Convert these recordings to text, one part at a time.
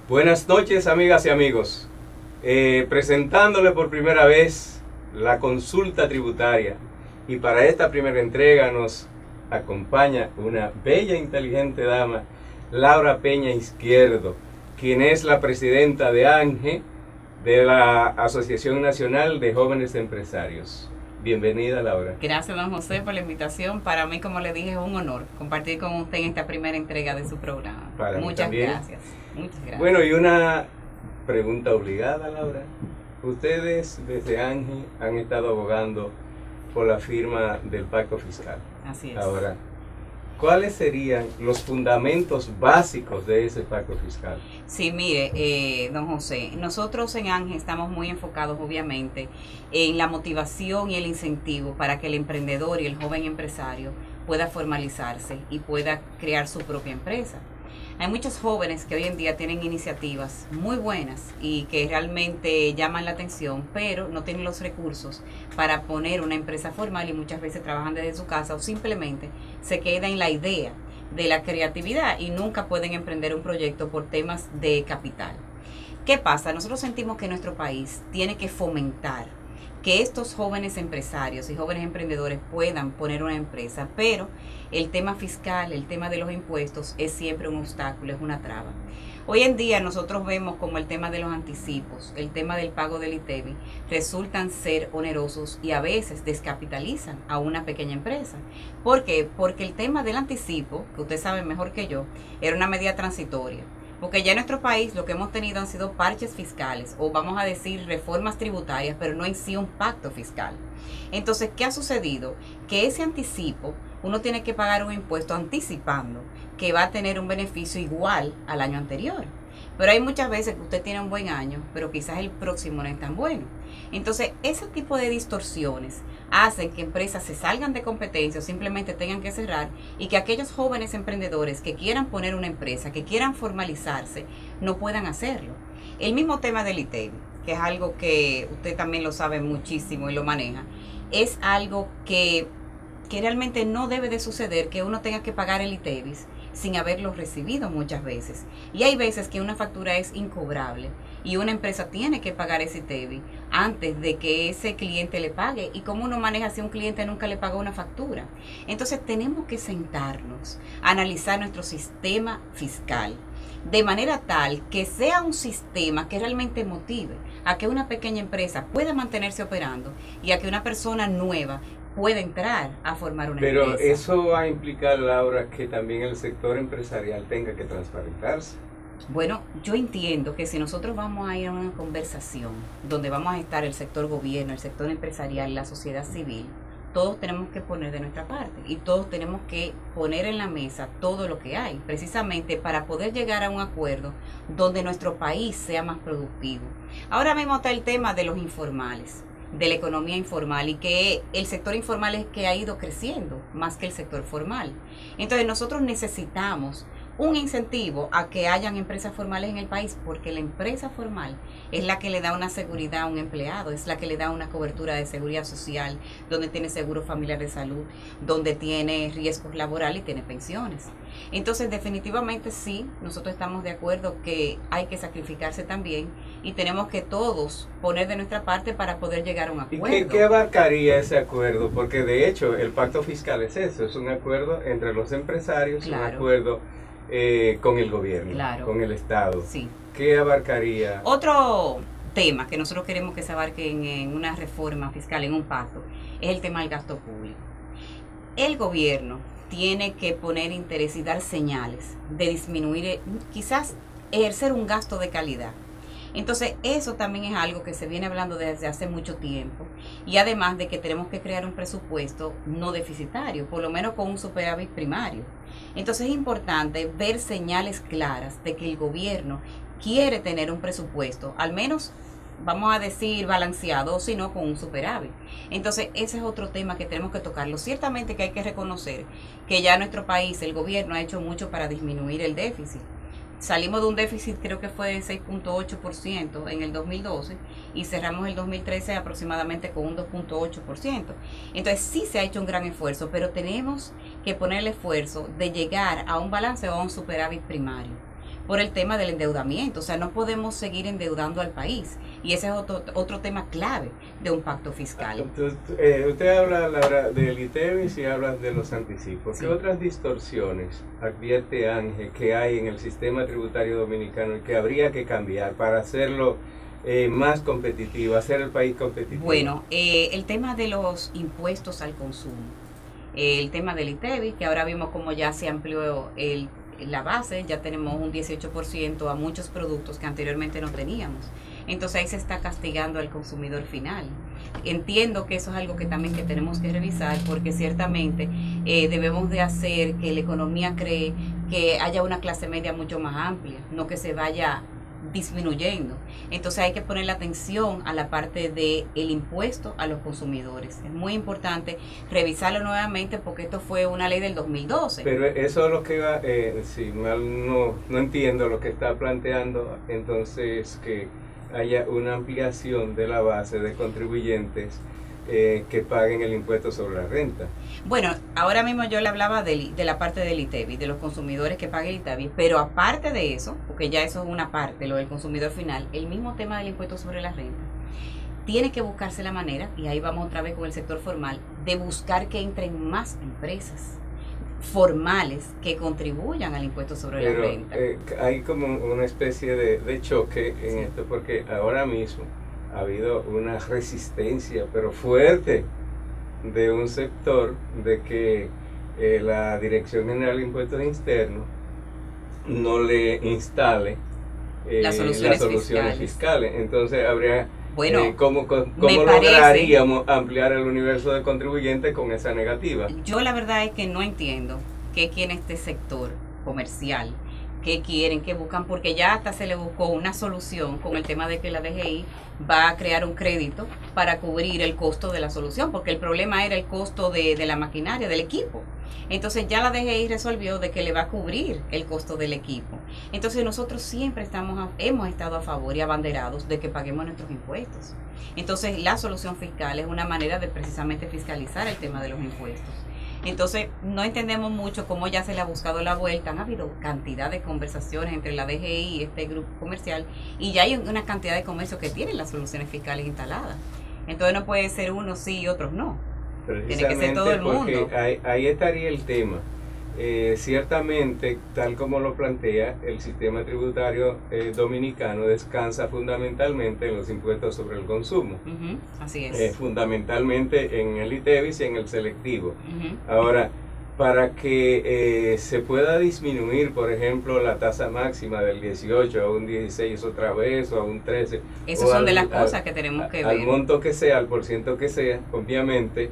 Buenas noches, amigas y amigos. Presentándole por primera vez la consulta tributaria. Y para esta primera entrega nos acompaña una bella e inteligente dama, Laura Peña Izquierdo, quien es la presidenta de ANGE, de la Asociación Nacional de Jóvenes Empresarios. Bienvenida, Laura. Gracias, don José, por la invitación. Para mí, como le dije, es un honor compartir con usted en esta primera entrega de su programa. Muchas gracias. Muchas gracias. Bueno, y una pregunta obligada, Laura. Ustedes desde ANGE han estado abogando por la firma del Pacto Fiscal. Así es. Ahora, ¿cuáles serían los fundamentos básicos de ese Pacto Fiscal? Sí, mire, don José, nosotros en ANGE estamos muy enfocados, obviamente, en la motivación y el incentivo para que el emprendedor y el joven empresario pueda formalizarse y pueda crear su propia empresa. Hay muchos jóvenes que hoy en día tienen iniciativas muy buenas y que realmente llaman la atención, pero no tienen los recursos para poner una empresa formal y muchas veces trabajan desde su casa o simplemente se quedan en la idea de la creatividad y nunca pueden emprender un proyecto por temas de capital. ¿Qué pasa? Nosotros sentimos que nuestro país tiene que fomentar que estos jóvenes empresarios y jóvenes emprendedores puedan poner una empresa, pero el tema fiscal, el tema de los impuestos es siempre un obstáculo, es una traba. Hoy en día nosotros vemos como el tema de los anticipos, el tema del pago del ITEVI, resultan ser onerosos y a veces descapitalizan a una pequeña empresa. ¿Por qué? Porque el tema del anticipo, que usted sabe mejor que yo, era una medida transitoria. Porque ya en nuestro país lo que hemos tenido han sido parches fiscales o vamos a decir reformas tributarias, pero no en sí un pacto fiscal. Entonces, ¿qué ha sucedido? Que ese anticipo, uno tiene que pagar un impuesto anticipando que va a tener un beneficio igual al año anterior. Pero hay muchas veces que usted tiene un buen año, pero quizás el próximo no es tan bueno. Entonces, ese tipo de distorsiones hacen que empresas se salgan de competencia o simplemente tengan que cerrar y que aquellos jóvenes emprendedores que quieran poner una empresa, que quieran formalizarse, no puedan hacerlo. El mismo tema del ITEVI, que es algo que usted también lo sabe muchísimo y lo maneja, es algo que realmente no debe de suceder, que uno tenga que pagar el ITEVI sin haberlo recibido muchas veces. Y hay veces que una factura es incobrable y una empresa tiene que pagar ese ITEVI antes de que ese cliente le pague. ¿Y cómo uno maneja si un cliente nunca le pagó una factura? Entonces tenemos que sentarnos, analizar nuestro sistema fiscal de manera tal que sea un sistema que realmente motive a que una pequeña empresa pueda mantenerse operando y a que una persona nueva puede entrar a formar una empresa. Pero eso va a implicar, Laura, que también el sector empresarial tenga que transparentarse. Bueno, yo entiendo que si nosotros vamos a ir a una conversación donde vamos a estar el sector gobierno, el sector empresarial, la sociedad civil, todos tenemos que poner de nuestra parte y todos tenemos que poner en la mesa todo lo que hay, precisamente para poder llegar a un acuerdo donde nuestro país sea más productivo. Ahora mismo está el tema de los informales, de la economía informal, y que el sector informal es que ha ido creciendo más que el sector formal. Entonces nosotros necesitamos un incentivo a que hayan empresas formales en el país, porque la empresa formal es la que le da una seguridad a un empleado, es la que le da una cobertura de seguridad social, donde tiene seguro familiar de salud, donde tiene riesgos laborales y tiene pensiones. Entonces definitivamente sí, nosotros estamos de acuerdo que hay que sacrificarse también y tenemos que todos poner de nuestra parte para poder llegar a un acuerdo. ¿Y qué abarcaría ese acuerdo? Porque de hecho el pacto fiscal es eso, es un acuerdo entre los empresarios, claro, un acuerdo con el gobierno, claro, con el Estado. Sí. ¿Qué abarcaría? Otro tema que nosotros queremos que se abarque en una reforma fiscal, en un pacto, es el tema del gasto público. El gobierno tiene que poner interés y dar señales de disminuir, quizás ejercer un gasto de calidad. Entonces eso también es algo que se viene hablando desde hace mucho tiempo, y además de que tenemos que crear un presupuesto no deficitario, por lo menos con un superávit primario. Entonces es importante ver señales claras de que el gobierno quiere tener un presupuesto, al menos vamos a decir balanceado, o si no con un superávit. Entonces ese es otro tema que tenemos que tocarlo. Ciertamente que hay que reconocer que ya nuestro país, el gobierno ha hecho mucho para disminuir el déficit. Salimos de un déficit, creo que fue de 6.8% en el 2012 y cerramos el 2013 aproximadamente con un 2.8%. Entonces sí se ha hecho un gran esfuerzo, pero tenemos que poner el esfuerzo de llegar a un balance o a un superávit primario. por el tema del endeudamiento. O sea, no podemos seguir endeudando al país. Y ese es otro tema clave de un pacto fiscal. Entonces, usted habla, Laura, del ITEVIS y habla de los anticipos. ¿Qué otras distorsiones advierte Ángel que hay en el sistema tributario dominicano y que habría que cambiar para hacerlo más competitivo, hacer el país competitivo? Bueno, el tema de los impuestos al consumo, el tema del ITEVIS, que ahora vimos como ya se amplió la base, ya tenemos un 18% a muchos productos que anteriormente no teníamos. Entonces ahí se está castigando al consumidor final. Entiendo que eso es algo que también que tenemos que revisar, porque ciertamente debemos de hacer que la economía cree que haya una clase media mucho más amplia, no que se vaya disminuyendo. Entonces hay que poner la atención a la parte del impuesto a los consumidores. Es muy importante revisarlo nuevamente porque esto fue una ley del 2012. Pero eso es lo que va, si mal no entiendo lo que está planteando, entonces que haya una ampliación de la base de contribuyentes que paguen el impuesto sobre la renta. Bueno, ahora mismo yo le hablaba de la parte del ITEVIS, de los consumidores que paguen el ITEVIS, pero aparte de eso, porque ya eso es una parte, lo del consumidor final, el mismo tema del impuesto sobre la renta, tiene que buscarse la manera, y ahí vamos otra vez con el sector formal, de buscar que entren más empresas formales que contribuyan al impuesto sobre la renta. Hay como una especie de choque en esto, porque ahora mismo ha habido una resistencia, pero fuerte, de un sector de que la Dirección General de Impuestos Internos no le instale las soluciones fiscales. Entonces habría, ¿cómo lograríamos ampliar el universo de contribuyentes con esa negativa? Yo la verdad es que no entiendo qué quiere este sector comercial, qué quieren, qué buscan, porque ya hasta se le buscó una solución con el tema de que la DGI va a crear un crédito para cubrir el costo de la solución, porque el problema era el costo de la maquinaria, del equipo. Entonces ya la DGI resolvió de que le va a cubrir el costo del equipo. Entonces nosotros siempre hemos estado a favor y abanderados de que paguemos nuestros impuestos. Entonces la solución fiscal es una manera de precisamente fiscalizar el tema de los impuestos. Entonces, no entendemos mucho cómo ya se le ha buscado la vuelta. Han habido cantidad de conversaciones entre la DGI y este grupo comercial, y ya hay una cantidad de comercios que tienen las soluciones fiscales instaladas. Entonces, no puede ser unos sí y otros no. Tiene que ser todo el mundo. Ahí estaría el tema. Ciertamente, tal como lo plantea, el sistema tributario dominicano descansa fundamentalmente en los impuestos sobre el consumo. Así es. Fundamentalmente en el ITEVIS y en el selectivo. Ahora, para que se pueda disminuir, por ejemplo, la tasa máxima del 18 a un 16 otra vez, o a un 13. Esas son de las cosas que tenemos que ver. Al monto que sea, al porciento que sea, obviamente,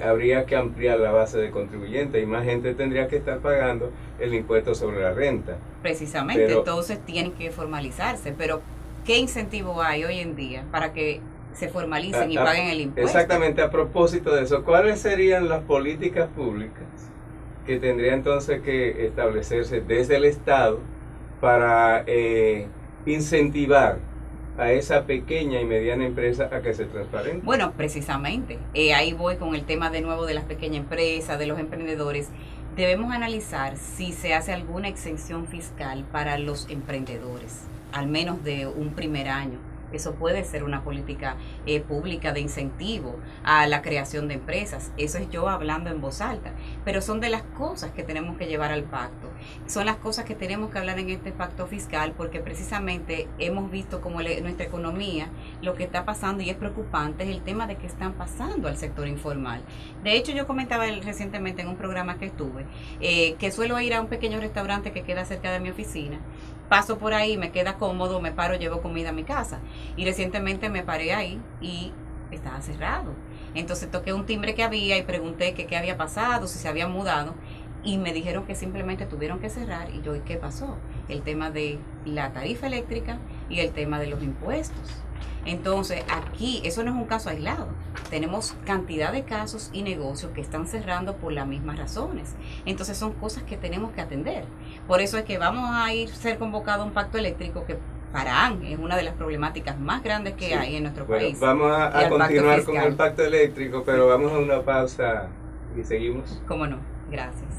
habría que ampliar la base de contribuyentes y más gente tendría que estar pagando el impuesto sobre la renta. Precisamente, entonces tienen que formalizarse, pero ¿qué incentivo hay hoy en día para que se formalicen y paguen el impuesto? Exactamente, a propósito de eso, ¿cuáles serían las políticas públicas que tendría entonces que establecerse desde el Estado para incentivar a esa pequeña y mediana empresa a que se transparente? Bueno, precisamente, ahí voy con el tema de nuevo de las pequeñas empresas, de los emprendedores. Debemos analizar si se hace alguna exención fiscal para los emprendedores, al menos de un primer año. Eso puede ser una política pública de incentivo a la creación de empresas. Eso es yo hablando en voz alta. Pero son de las cosas que tenemos que llevar al pacto. Son las cosas que tenemos que hablar en este pacto fiscal, porque precisamente hemos visto como nuestra economía, lo que está pasando, y es preocupante, es el tema de que están pasando al sector informal. De hecho, yo comentaba recientemente en un programa que estuve, que suelo ir a un pequeño restaurante que queda cerca de mi oficina. Paso por ahí, me queda cómodo, me paro, llevo comida a mi casa. Y recientemente me paré ahí y estaba cerrado. Entonces toqué un timbre que había y pregunté qué había pasado, si se había mudado. Y me dijeron que simplemente tuvieron que cerrar. Y yo, ¿y qué pasó? El tema de la tarifa eléctrica y el tema de los impuestos. Entonces aquí, eso no es un caso aislado. Tenemos cantidad de casos y negocios que están cerrando por las mismas razones. Entonces son cosas que tenemos que atender. Por eso es que vamos a ser convocado a un pacto eléctrico que para ANG es una de las problemáticas más grandes que hay en nuestro país. Vamos a continuar con el pacto eléctrico, pero vamos a una pausa y seguimos. ¿Cómo no? Gracias.